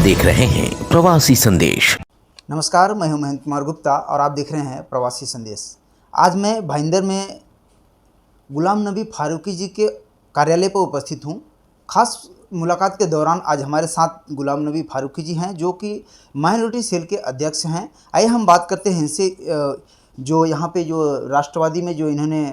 देख रहे हैं प्रवासी संदेश। नमस्कार, मैं हूं महेंद्र कुमार गुप्ता और आप देख रहे हैं प्रवासी संदेश। आज मैं भाईंदर में गुलाम नबी फारूकी जी के कार्यालय पर उपस्थित हूं। खास मुलाकात के दौरान आज हमारे साथ गुलाम नबी फारूकी जी हैं, जो कि माइनॉरिटी सेल के अध्यक्ष हैं। आइए हम बात करते हैं इनसे, जो यहाँ पे जो राष्ट्रवादी में जो इन्होंने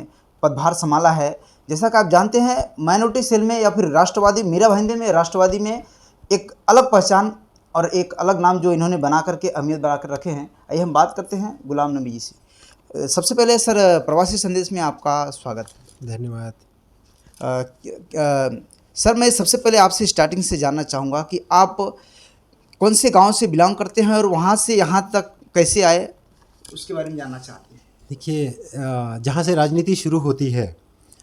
पदभार संभाला है। जैसा कि आप जानते हैं, माइनॉरिटी सेल में या फिर राष्ट्रवादी, मीरा भाईंदर में राष्ट्रवादी में एक अलग पहचान और एक अलग नाम जो इन्होंने बना करके अहमियत बढ़ा कर रखे हैं। आइए हम बात करते हैं गुलाम नबी जी से। सबसे पहले सर, प्रवासी संदेश में आपका स्वागत है। धन्यवाद। सर, मैं सबसे पहले आपसे स्टार्टिंग से जानना चाहूँगा कि आप कौन से गांव से बिलोंग करते हैं और वहाँ से यहाँ तक कैसे आए, उसके बारे में जानना चाहते हैं। देखिए, जहाँ से राजनीति शुरू होती है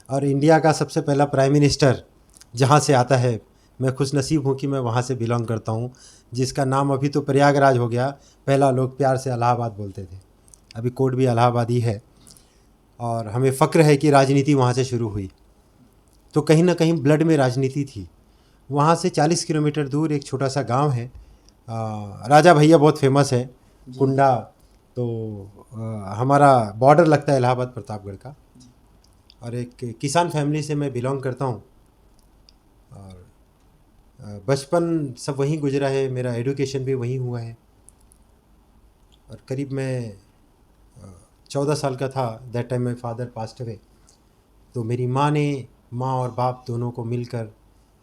और इंडिया का सबसे पहला प्राइम मिनिस्टर जहाँ से आता है, मैं खुशनसीब हूँ कि मैं वहाँ से बिलोंग करता हूँ, जिसका नाम अभी तो प्रयागराज हो गया। पहला लोग प्यार से इलाहाबाद बोलते थे, अभी कोर्ट भी इलाहाबादी है और हमें फ़क्र है कि राजनीति वहाँ से शुरू हुई। तो कहीं ना कहीं ब्लड में राजनीति थी। वहाँ से 40 किलोमीटर दूर एक छोटा सा गांव है, राजा भैया बहुत फेमस है, कुंडा। तो हमारा बॉर्डर लगता है इलाहाबाद प्रतापगढ़ का। और एक किसान फैमिली से मैं बिलोंग करता हूँ और बचपन सब वहीं गुजरा है, मेरा एजुकेशन भी वहीं हुआ है। और करीब मैं 14 साल का था, that time my father passed away. तो मेरी माँ और बाप दोनों को मिलकर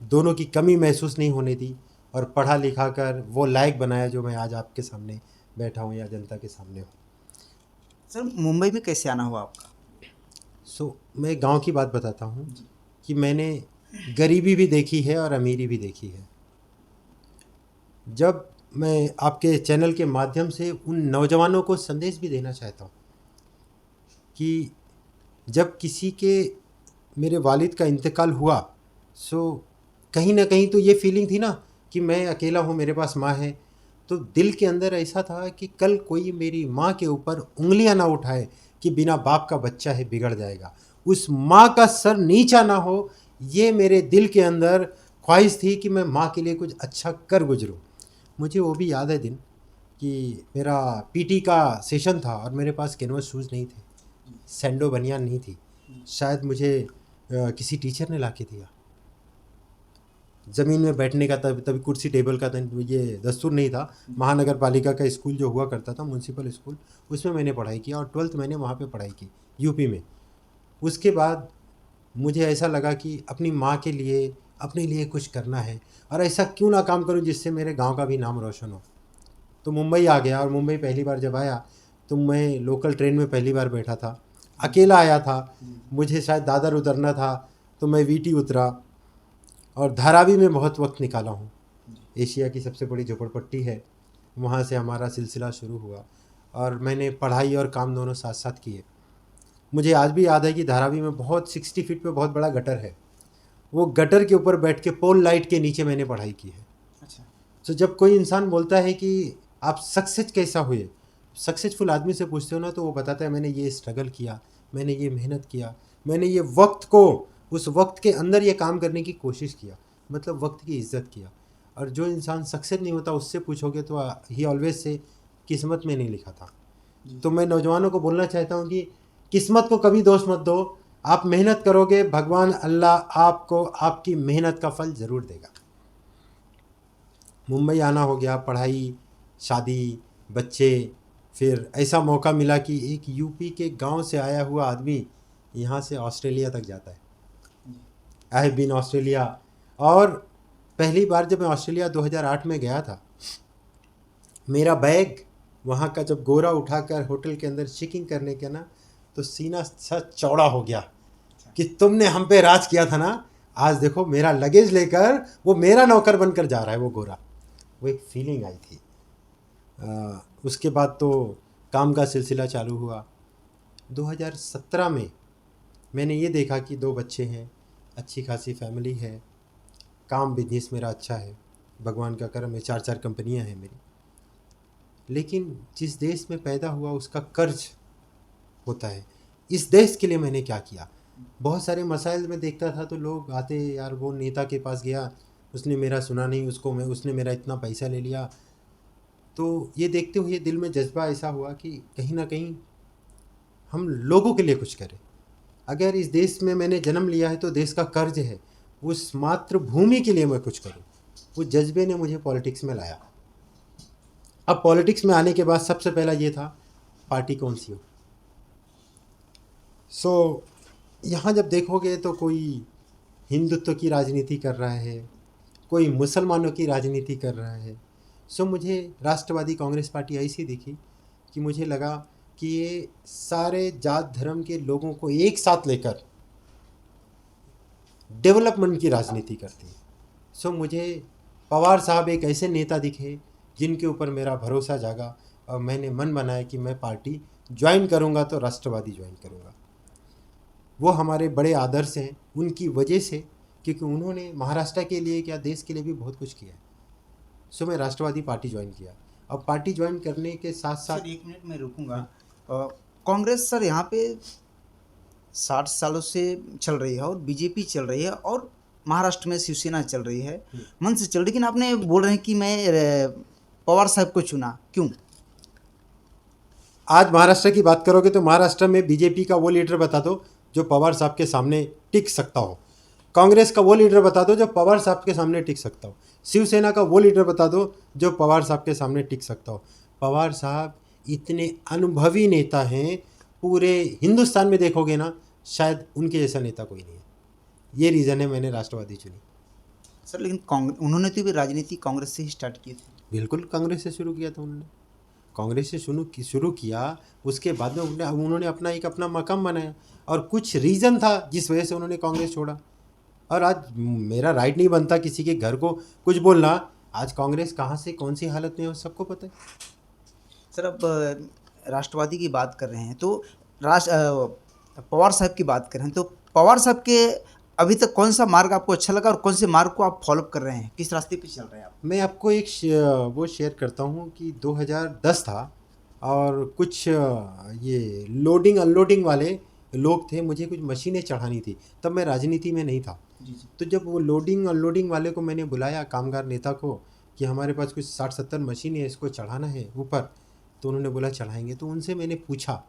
दोनों की कमी महसूस नहीं होने दी और पढ़ा लिखा कर वो लायक बनाया जो मैं आज आपके सामने बैठा हूँ या जनता के सामने हूँ। सर, मुंबई में कैसे आना हुआ आपका? मैं गांव की बात बताता हूँ कि मैंने गरीबी भी देखी है और अमीरी भी देखी है। जब मैं आपके चैनल के माध्यम से उन नौजवानों को संदेश भी देना चाहता हूँ कि जब किसी के मेरे वालिद का इंतकाल हुआ, कहीं ना कहीं तो ये फीलिंग थी ना कि मैं अकेला हूँ, मेरे पास माँ है। तो दिल के अंदर ऐसा था कि कल कोई मेरी माँ के ऊपर उंगलियाँ ना उठाए कि बिना बाप का बच्चा है, बिगड़ जाएगा, उस माँ का सर नीचा ना हो। ये मेरे दिल के अंदर ख्वाहिश थी कि मैं माँ के लिए कुछ अच्छा कर गुजरूँ। मुझे वो भी याद है दिन कि मेरा पीटी का सेशन था और मेरे पास कैनवस शूज़ नहीं थे, सैंडो बनियान नहीं थी। शायद मुझे किसी टीचर ने ला के दिया। ज़मीन में बैठने का तभी कुर्सी टेबल का ये दस्तूर नहीं था। महानगर पालिका का स्कूल जो हुआ करता था, म्यूनसिपल स्कूल, उसमें मैंने पढ़ाई की और 12th मैंने वहाँ पे पढ़ाई की, यूपी में। उसके बाद मुझे ऐसा लगा कि अपनी माँ के लिए, अपने लिए कुछ करना है और ऐसा क्यों ना काम करूँ जिससे मेरे गाँव का भी नाम रोशन हो। तो मुंबई आ गया और मुंबई पहली बार जब आया तो मैं लोकल ट्रेन में पहली बार बैठा था, अकेला आया था। मुझे शायद दादर उतरना था तो मैं वीटी उतरा और धारावी में बहुत वक्त निकाला हूँ। एशिया की सबसे बड़ी झोपड़पट्टी है, वहाँ से हमारा सिलसिला शुरू हुआ और मैंने पढ़ाई और काम दोनों साथ साथ किए। मुझे आज भी याद है कि धारावी में बहुत 60 फीट पे बहुत बड़ा गटर है, वो गटर के ऊपर बैठ के पोल लाइट के नीचे मैंने पढ़ाई की है। अच्छा। तो जब कोई इंसान बोलता है कि आप सक्सेस कैसा हुए, सक्सेसफुल आदमी से पूछते हो ना, तो वो बताता है मैंने ये स्ट्रगल किया, मैंने ये मेहनत किया, मैंने ये वक्त को, उस वक्त के अंदर ये काम करने की कोशिश किया, मतलब वक्त की इज्जत किया। और जो इंसान सक्सेस नहीं होता उससे पूछोगे तो ही ऑलवेज से किस्मत में नहीं लिखा था। तो मैं नौजवानों को बोलना चाहता हूँ कि किस्मत को कभी दोष मत दो, आप मेहनत करोगे, भगवान अल्लाह आपको आपकी मेहनत का फल ज़रूर देगा। मुंबई आना हो गया, पढ़ाई, शादी, बच्चे, फिर ऐसा मौका मिला कि एक यूपी के गांव से आया हुआ आदमी यहाँ से ऑस्ट्रेलिया तक जाता है। I have been Australia. और पहली बार जब मैं ऑस्ट्रेलिया 2008 में गया था, मेरा बैग वहाँ का जब गोरा उठाकर होटल के अंदर चेकिंग करने के ना, तो सीना सा चौड़ा हो गया कि तुमने हम पे राज किया था ना, आज देखो मेरा लगेज लेकर वो मेरा नौकर बनकर जा रहा है, वो गोरा। वो एक फीलिंग आई थी। उसके बाद तो काम का सिलसिला चालू हुआ। 2017 में मैंने ये देखा कि 2 बच्चे हैं, अच्छी खासी फैमिली है, काम बिजनेस मेरा अच्छा है, भगवान का करम है, 4 कंपनियां हैं मेरी। लेकिन जिस देश में पैदा हुआ उसका कर्ज होता है। इस देश के लिए मैंने क्या किया? बहुत सारे मसाइल में देखता था तो लोग आते, यार वो नेता के पास गया उसने मेरा सुना नहीं, उसने मेरा इतना पैसा ले लिया। तो ये देखते हुए दिल में जज्बा ऐसा हुआ कि कहीं ना कहीं हम लोगों के लिए कुछ करें। अगर इस देश में मैंने जन्म लिया है तो देश का कर्ज है उस मातृभूमि के लिए मैं कुछ करूं। उस जज्बे ने मुझे पॉलिटिक्स में लाया। अब पॉलिटिक्स में आने के बाद सबसे पहला ये था पार्टी कौन सी हो। यहाँ जब देखोगे तो कोई हिंदुत्व की राजनीति कर रहा है, कोई मुसलमानों की राजनीति कर रहा है। मुझे राष्ट्रवादी कांग्रेस पार्टी ऐसी दिखी कि मुझे लगा कि ये सारे जात धर्म के लोगों को एक साथ लेकर डेवलपमेंट की राजनीति करती है। मुझे पवार साहब एक ऐसे नेता दिखे जिनके ऊपर मेरा भरोसा जागा और मैंने मन बनाया कि मैं पार्टी ज्वाइन करूंगा तो राष्ट्रवादी ज्वाइन करूंगा। वो हमारे बड़े आदर्श हैं उनकी वजह से, क्योंकि उन्होंने महाराष्ट्र के लिए क्या देश के लिए भी बहुत कुछ किया है। मैं राष्ट्रवादी पार्टी ज्वाइन किया। अब पार्टी ज्वाइन करने के साथ साथ सर 1 मिनट में रुकूंगा। कांग्रेस सर यहाँ पे 60 सालों से चल रही है और बीजेपी चल रही है और महाराष्ट्र में शिवसेना चल रही है, मन से चल रही, लेकिन आपने बोल रहे हैं कि मैं पवार साहब को चुना, क्यों? आज महाराष्ट्र की बात करोगे तो महाराष्ट्र में बीजेपी का वो लीडर बता दो जो पवार साहब के सामने टिक सकता हो। कांग्रेस का वो लीडर बता दो जो पवार साहब के सामने टिक सकता हो। शिवसेना का वो लीडर बता दो जो पवार साहब के सामने टिक सकता हो। पवार साहब इतने अनुभवी नेता हैं, पूरे हिंदुस्तान में देखोगे ना शायद उनके जैसा नेता कोई नहीं है। ये रीज़न है मैंने राष्ट्रवादी चुनी। सर लेकिन उन्होंने तो भी राजनीति कांग्रेस से ही स्टार्ट की थी। बिल्कुल कांग्रेस से शुरू किया था उन्होंने। कांग्रेस से शुरू किया, उसके बाद में उन्होंने अपना मकाम बनाया और कुछ रीज़न था जिस वजह से उन्होंने कांग्रेस छोड़ा। और आज मेरा राइट नहीं बनता किसी के घर को कुछ बोलना। आज कांग्रेस कहाँ से कौन सी हालत में है सबको पता है। सर अब राष्ट्रवादी की बात कर रहे हैं तो पवार साहब की बात कर रहे हैं तो पवार साहब के अभी तक कौन सा मार्ग आपको अच्छा लगा और कौन से मार्ग को आप फॉलो कर रहे हैं, किस रास्ते पे चल रहे हैं आप? मैं आपको एक वो शेयर करता हूँ कि 2010 था और कुछ ये लोडिंग अनलोडिंग वाले लोग थे, मुझे कुछ मशीनें चढ़ानी थी। तब मैं राजनीति में नहीं था। तो जब वो लोडिंग अनलोडिंग वाले को मैंने बुलाया, कामगार नेता को, कि हमारे पास कुछ 60-70 मशीनें इसको चढ़ाना है ऊपर, तो उन्होंने बोला चढ़ाएंगे। तो उनसे मैंने पूछा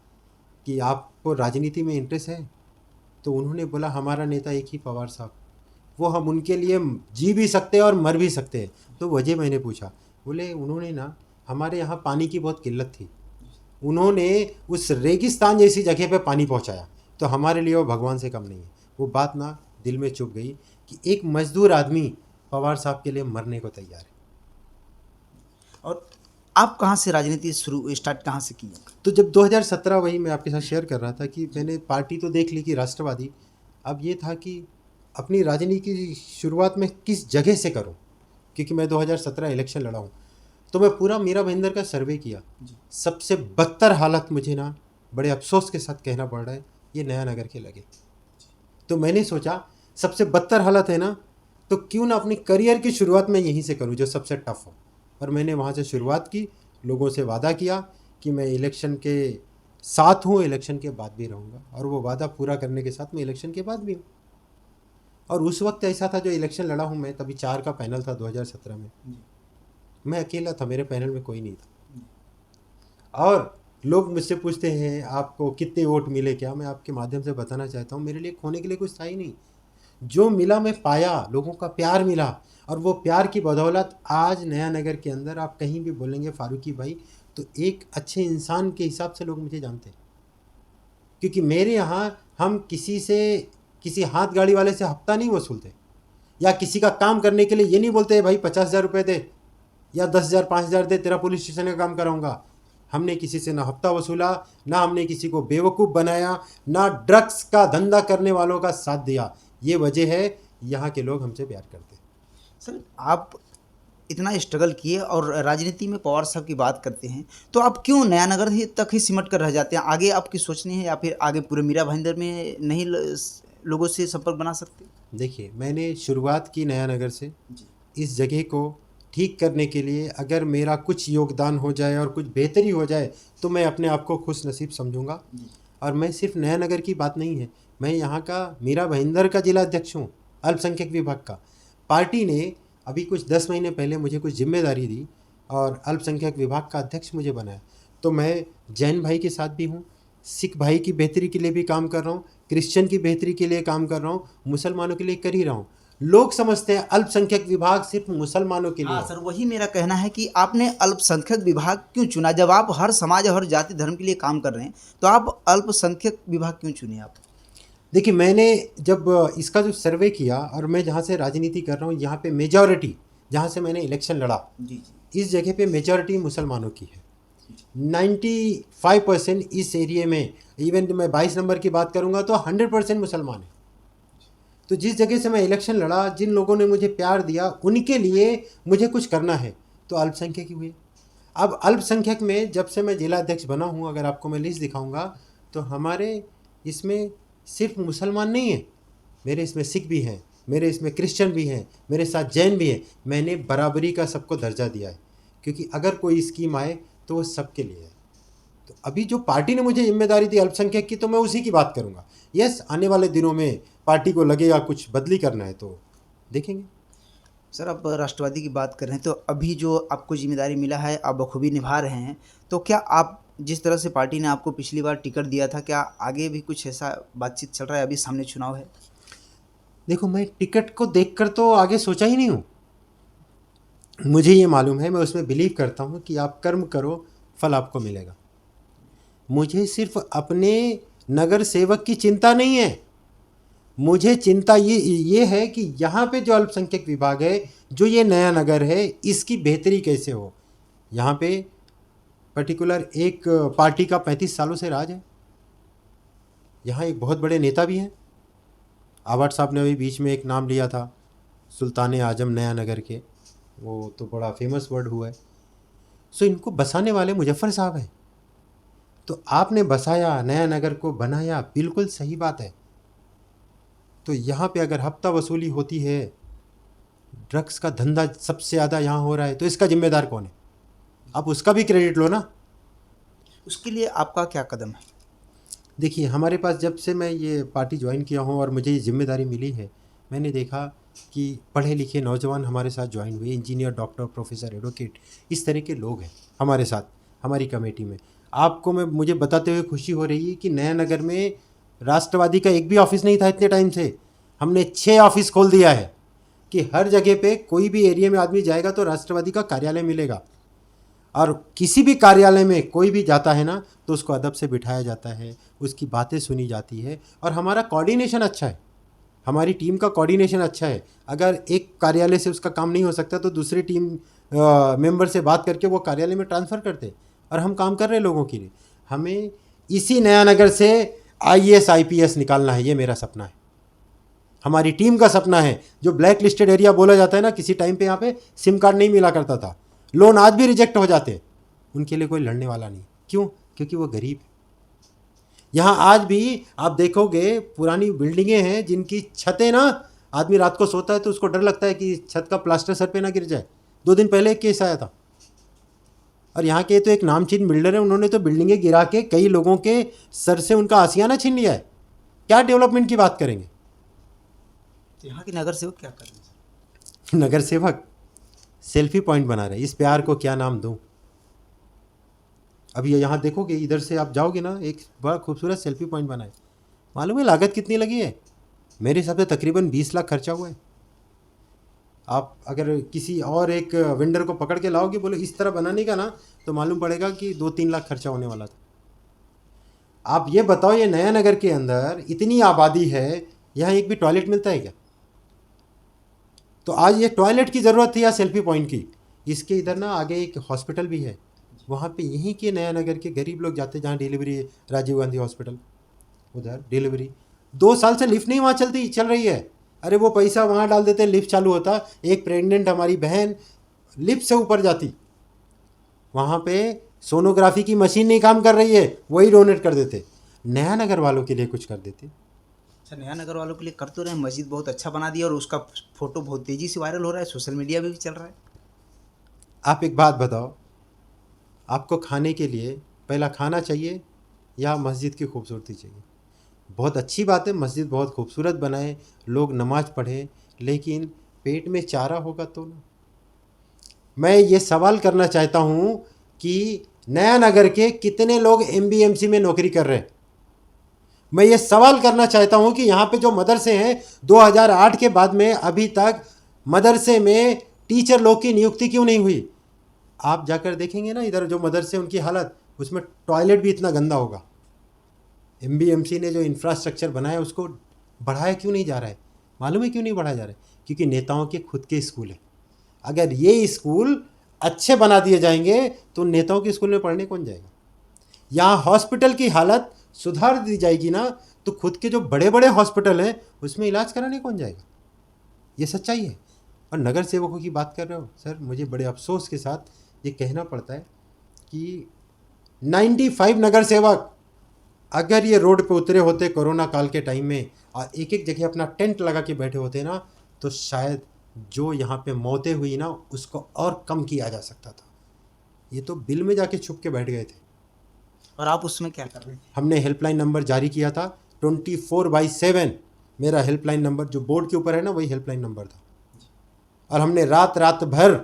कि आपको राजनीति में इंटरेस्ट है? तो उन्होंने बोला हमारा नेता एक ही पवार साहब, वो हम उनके लिए जी भी सकते हैं और मर भी सकते हैं। तो वजह मैंने पूछा, बोले उन्होंने ना हमारे यहाँ पानी की बहुत किल्लत थी, उन्होंने उस रेगिस्तान जैसी जगह पे पानी पहुँचाया, तो हमारे लिए वो भगवान से कम नहीं है। वो बात ना दिल में चुभ गई कि एक मजदूर आदमी पवार साहब के लिए मरने को तैयार है। और आप कहाँ से राजनीति स्टार्ट कहाँ से की? तो जब 2017 वही मैं आपके साथ शेयर कर रहा था कि मैंने पार्टी तो देख ली कि राष्ट्रवादी, अब ये था कि अपनी राजनीति की शुरुआत में किस जगह से करूं, क्योंकि मैं 2017 इलेक्शन लड़ा हूं। तो मैं पूरा मीरा भाईंदर का सर्वे किया। सबसे बदतर हालत मुझे ना बड़े अफसोस के साथ कहना पड़ रहा है, ये नया नगर के लगे। तो मैंने सोचा सबसे बदतर हालत है ना, तो क्यों ना अपनी करियर की शुरुआत में यहीं से करूं जो सबसे टफ हो। और मैंने वहाँ से शुरुआत की, लोगों से वादा किया कि मैं इलेक्शन के साथ हूँ, इलेक्शन के बाद भी रहूँगा, और वो वादा पूरा करने के साथ मैं इलेक्शन के बाद भी हूँ। और उस वक्त ऐसा था जो इलेक्शन लड़ा हूँ मैं, तभी 4 का पैनल था 2017 में, मैं अकेला था, मेरे पैनल में कोई नहीं था। और लोग मुझसे पूछते हैं आपको कितने वोट मिले, क्या मैं आपके माध्यम से बताना चाहता हूँ, मेरे लिए खोने के लिए कुछ था ही नहीं। जो मिला मैं पाया, लोगों का प्यार मिला, और वो प्यार की बदौलत आज नया नगर के अंदर आप कहीं भी बोलेंगे फारूकी भाई, तो एक अच्छे इंसान के हिसाब से लोग मुझे जानते हैं। क्योंकि मेरे यहाँ हम किसी हाथ गाड़ी वाले से हफ्ता नहीं वसूलते, या किसी का काम करने के लिए ये नहीं बोलते भाई 50,000 रुपये दे या 10,000 5,000 दे, तेरा पुलिस स्टेशन का काम कराऊंगा। हमने किसी से ना हफ्ता वसूला, ना हमने किसी को बेवकूफ़ बनाया, ना ड्रग्स का धंधा करने वालों का साथ दिया। ये वजह है यहाँ के लोग हमसे प्यार करते हैं। सर आप इतना स्ट्रगल किए और राजनीति में पवार साहब की बात करते हैं, तो आप क्यों नया नगर तक ही सिमट कर रह जाते हैं? आगे आपकी सोच नहीं है, या फिर आगे पूरे मीरा भाईंदर में नहीं लोगों से संपर्क बना सकते? देखिए, मैंने शुरुआत की नया नगर से। इस जगह को ठीक करने के लिए अगर मेरा कुछ योगदान हो जाए और कुछ बेहतरी हो जाए तो मैं अपने आप को खुश नसीब समझूंगा। और मैं सिर्फ नया नगर की बात नहीं है, मैं यहाँ का मीरा भाईंदर का जिला अध्यक्ष हूँ, अल्पसंख्यक विभाग का। पार्टी ने अभी कुछ 10 महीने पहले मुझे कुछ जिम्मेदारी दी और अल्पसंख्यक विभाग का अध्यक्ष मुझे बनाया, तो मैं जैन भाई के साथ भी हूँ, सिख भाई की बेहतरी के लिए भी काम कर रहा हूँ, क्रिश्चियन की बेहतरी के लिए काम कर रहा हूँ, मुसलमानों के लिए कर ही रहा हूँ। लोग समझते हैं अल्पसंख्यक विभाग सिर्फ मुसलमानों के लिए हाँ है। सर, वही मेरा कहना है कि आपने अल्पसंख्यक विभाग क्यों चुना? जब आप हर समाज और हर जाति धर्म के लिए काम कर रहे हैं तो आप अल्पसंख्यक विभाग क्यों चुने आप? देखिए, मैंने जब इसका जो सर्वे किया और मैं जहाँ से राजनीति कर रहा हूँ, यहाँ पे मेजॉरिटी, जहाँ से मैंने इलेक्शन लड़ा, जी जी। इस जगह पे मेजॉरिटी मुसलमानों की है। 95% इस एरिया में, इवन मैं 22 नंबर की बात करूँगा तो 100% मुसलमान है। तो जिस जगह से मैं इलेक्शन लड़ा, जिन लोगों ने मुझे प्यार दिया, उनके लिए मुझे कुछ करना है, तो अल्पसंख्यक ही हुए। अब अल्पसंख्यक में जब से मैं जिला अध्यक्ष बना हूँ, अगर आपको मैं लिस्ट दिखाऊंगा तो हमारे इसमें सिर्फ मुसलमान नहीं है, मेरे इसमें सिख भी हैं, मेरे इसमें क्रिश्चियन भी हैं, मेरे साथ जैन भी हैं। मैंने बराबरी का सबको दर्जा दिया है, क्योंकि अगर कोई स्कीम आए तो वो सबके लिए है। तो अभी जो पार्टी ने मुझे जिम्मेदारी दी अल्पसंख्यक की, तो मैं उसी की बात करूँगा। यस, आने वाले दिनों में पार्टी को लगेगा कुछ बदली करना है तो देखेंगे। सर, आप राष्ट्रवादी की बात कर रहे हैं तो अभी जो आपको जिम्मेदारी मिला है आप बखूबी निभा रहे हैं, तो क्या आप जिस तरह से पार्टी ने आपको पिछली बार टिकट दिया था, क्या आगे भी कुछ ऐसा बातचीत चल रहा है? अभी सामने चुनाव है। देखो, मैं टिकट को देखकर तो आगे सोचा ही नहीं हूँ। मुझे ये मालूम है, मैं उसमें बिलीव करता हूँ कि आप कर्म करो, फल आपको मिलेगा। मुझे सिर्फ अपने नगर सेवक की चिंता नहीं है, मुझे चिंता ये है कि यहाँ पे जो अल्पसंख्यक विभाग है, जो ये नया नगर है, इसकी बेहतरी कैसे हो। यहाँ पे पर्टिकुलर एक पार्टी का 35 सालों से राज है। यहाँ एक बहुत बड़े नेता भी हैं। आवाट साहब ने अभी बीच में एक नाम लिया था, सुल्तान आजम नया नगर के, वो तो बड़ा फेमस वर्ड हुआ है। सो इनको बसाने वाले मुजफ्फर साहब हैं। तो आपने बसाया, नया नगर को बनाया, बिल्कुल सही बात है। तो यहाँ पे अगर हफ्ता वसूली होती है, ड्रग्स का धंधा सबसे ज़्यादा यहाँ हो रहा है, तो इसका जिम्मेदार कौन है? आप उसका भी क्रेडिट लो ना। उसके लिए आपका क्या कदम है? देखिए, हमारे पास जब से मैं ये पार्टी ज्वाइन किया हूँ और मुझे ये जिम्मेदारी मिली है, मैंने देखा कि पढ़े लिखे नौजवान हमारे साथ ज्वाइन हुए, इंजीनियर, डॉक्टर, प्रोफेसर, एडवोकेट, इस तरह के लोग हैं हमारे साथ, हमारी कमेटी में। आपको मुझे बताते हुए खुशी हो रही है कि नया नगर में राष्ट्रवादी का एक भी ऑफिस नहीं था इतने टाइम से। हमने 6 ऑफिस खोल दिया है कि हर जगह पे कोई भी एरिया में आदमी जाएगा तो राष्ट्रवादी का कार्यालय मिलेगा। और किसी भी कार्यालय में कोई भी जाता है ना, तो उसको अदब से बिठाया जाता है, उसकी बातें सुनी जाती है, और हमारा कोऑर्डिनेशन अच्छा है, हमारी टीम का कोऑर्डिनेशन अच्छा है। अगर एक कार्यालय से उसका काम नहीं हो सकता तो दूसरी टीम मेंबर से बात करके वो कार्यालय में ट्रांसफ़र करते, और हम काम कर रहे हैं लोगों के लिए। हमें इसी नया नगर से IAS IPS निकालना है, ये मेरा सपना है, हमारी टीम का सपना है। जो ब्लैक लिस्टेड एरिया बोला जाता है ना, किसी टाइम पे यहाँ पे सिम कार्ड नहीं मिला करता था, लोन आज भी रिजेक्ट हो जाते, उनके लिए कोई लड़ने वाला नहीं। क्यों? क्योंकि वो गरीब है। यहाँ आज भी आप देखोगे पुरानी बिल्डिंगें हैं जिनकी छतें ना, आदमी रात को सोता है तो उसको डर लगता है कि छत का प्लास्टर सर पे ना गिर जाए। 2 दिन पहले एक केस आया था, और यहाँ के तो एक नामचीन बिल्डर है, उन्होंने तो बिल्डिंगें गिरा के कई लोगों के सर से उनका आसियाना छीन लिया है। क्या डेवलपमेंट की बात करेंगे? तो यहाँ के नगर सेवक क्या कर रहे हैं? नगर सेवक सेल्फी पॉइंट बना रहे हैं। इस प्यार को क्या नाम दूं? अभी यहाँ देखोगे, इधर से आप जाओगे ना, एक बड़ा खूबसूरत सेल्फी पॉइंट बना है। मालूम है लागत कितनी लगी है? मेरे हिसाब से तकरीबन 20 लाख खर्चा हुआ है। आप अगर किसी और एक वेंडर को पकड़ के लाओगे, बोले इस तरह बनाने का ना, तो मालूम पड़ेगा कि 2-3 लाख खर्चा होने वाला था। आप ये बताओ, ये नया नगर के अंदर इतनी आबादी है, यहाँ एक भी टॉयलेट मिलता है क्या? तो आज ये टॉयलेट की ज़रूरत थी या सेल्फी पॉइंट की? इसके इधर ना आगे एक हॉस्पिटल भी है, वहाँ पे यहीं के नया नगर के गरीब लोग जाते हैं, जहाँ डिलीवरी है, राजीव गांधी हॉस्पिटल, उधर डिलीवरी 2 साल से लिफ्ट नहीं वहाँ चल रही है। अरे वो पैसा वहाँ डाल देते, लिफ्ट चालू होता, एक प्रेग्नेंट हमारी बहन लिफ्ट से ऊपर जाती, वहाँ पे सोनोग्राफी की मशीन नहीं काम कर रही है, वही डोनेट कर देते। नया नगर वालों के लिए कुछ कर देते। अच्छा, नया नगर वालों के लिए कर तो रहे हैं, मस्जिद बहुत अच्छा बना दिया और उसका फोटो बहुत तेज़ी से वायरल हो रहा है, सोशल मीडिया पे भी चल रहा है। आप एक बात बताओ, आपको खाने के लिए पहला खाना चाहिए या मस्जिद की खूबसूरती चाहिए? बहुत अच्छी बात है, मस्जिद बहुत खूबसूरत बनाए, लोग नमाज़ पढ़ें, लेकिन पेट में चारा होगा तो ना। मैं ये सवाल करना चाहता हूँ कि नया नगर के कितने लोग एमबीएमसी में नौकरी कर रहे हैं। मैं ये सवाल करना चाहता हूँ कि यहाँ पे जो मदरसे हैं 2008 के बाद में अभी तक मदरसे में टीचर लोग की नियुक्ति क्यों नहीं हुई। आप जाकर देखेंगे ना इधर जो मदरसे उनकी हालत, उसमें टॉयलेट भी इतना गंदा होगा। एमबीएमसी ने जो इंफ्रास्ट्रक्चर बनाया उसको बढ़ाया क्यों नहीं जा रहा है? मालूम है क्यों नहीं बढ़ाया जा रहा है? क्योंकि नेताओं के खुद के स्कूल है। अगर ये स्कूल अच्छे बना दिए जाएंगे तो नेताओं के स्कूल में पढ़ने कौन जाएगा। यहाँ हॉस्पिटल की हालत सुधार दी जाएगी ना तो खुद के जो बड़े बड़े हॉस्पिटल हैं उसमें इलाज कराने कौन जाएगा। ये सच्चाई है। और नगर सेवकों की बात कर रहे हो सर, मुझे बड़े अफसोस के साथ ये कहना पड़ता है कि 95 नगर सेवक अगर ये रोड पे उतरे होते कोरोना काल के टाइम में और एक एक जगह अपना टेंट लगा के बैठे होते ना तो शायद जो यहाँ पे मौतें हुई ना उसको और कम किया जा सकता था। ये तो बिल में जाके छुप के बैठ गए थे। और आप उसमें क्या कर रहे हैं? हमने हेल्पलाइन नंबर जारी किया था 24/7। मेरा हेल्पलाइन नंबर जो बोर्ड के ऊपर है ना वही हेल्पलाइन नंबर था। और हमने रात भर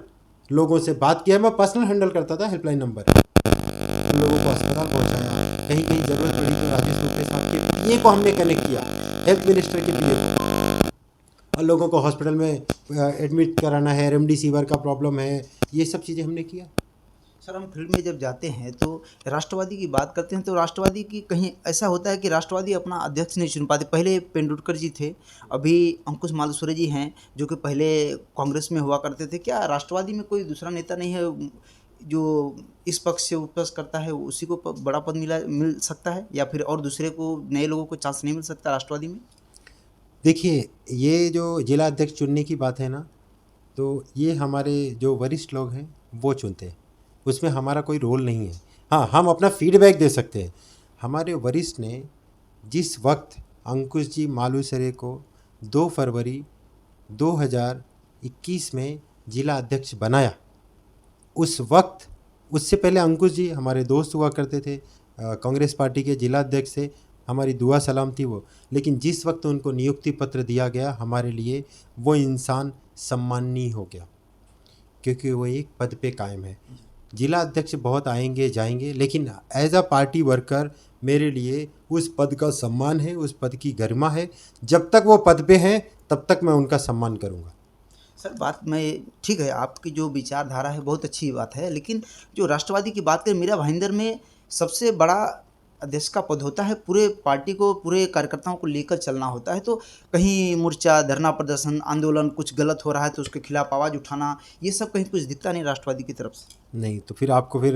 लोगों से बात किया। मैं पर्सनल हैंडल करता था हेल्पलाइन नंबर। उन लोगों को अस्पताल पहुंचाया, कहीं कहीं ज़रूरत पड़ी तो राजेश टोपे साहब के पीए को हमने कनेक्ट किया, हेल्थ मिनिस्टर के पीए को। और लोगों को हॉस्पिटल में एडमिट कराना है, रेमडेसिविर का प्रॉब्लम है, ये सब चीज़ें हमने किया। सर, हम फील्ड में जब जाते हैं तो राष्ट्रवादी की बात करते हैं तो राष्ट्रवादी की कहीं ऐसा होता है कि राष्ट्रवादी अपना अध्यक्ष नहीं चुन पाते। पहले तेंदुलकर जी थे, अभी अंकुश मालुसरे जी हैं जो कि पहले कांग्रेस में हुआ करते थे। क्या राष्ट्रवादी में कोई दूसरा नेता नहीं है जो इस पक्ष से उस पक्ष करता है, उसी को बड़ा पद मिल सकता है, या फिर और दूसरे को नए लोगों को चांस नहीं मिल सकता राष्ट्रवादी में? देखिए, ये जो जिला अध्यक्ष चुनने की बात है ना, तो ये हमारे जो वरिष्ठ लोग हैं वो चुनते हैं, उसमें हमारा कोई रोल नहीं है। हाँ, हम अपना फीडबैक दे सकते हैं। हमारे वरिष्ठ ने जिस वक्त अंकुश जी मालुसरे को 2 फरवरी 2021 में जिला अध्यक्ष बनाया, उस वक्त उससे पहले अंकुश जी हमारे दोस्त हुआ करते थे, कांग्रेस पार्टी के जिला अध्यक्ष थे, हमारी दुआ सलाम थी वो। लेकिन जिस वक्त उनको नियुक्ति पत्र दिया गया हमारे लिए वो इंसान सम्माननीय हो गया, क्योंकि वो एक पद पे कायम है। जिला अध्यक्ष बहुत आएंगे जाएंगे, लेकिन एज अ पार्टी वर्कर मेरे लिए उस पद का सम्मान है, उस पद की गरिमा है। जब तक वो पद पे हैं तब तक मैं उनका सम्मान करूंगा। सर, बात में ठीक है, आपकी जो विचारधारा है बहुत अच्छी बात है, लेकिन जो राष्ट्रवादी की बात करें, मीरा भाईंदर में सबसे बड़ा अध्यक्ष का पद होता है। पूरे पार्टी को, पूरे कार्यकर्ताओं को लेकर चलना होता है। तो कहीं मोर्चा, धरना प्रदर्शन, आंदोलन, कुछ गलत हो रहा है तो उसके खिलाफ आवाज़ उठाना, ये सब कहीं कुछ दिखता नहीं राष्ट्रवादी की तरफ से। नहीं तो फिर आपको फिर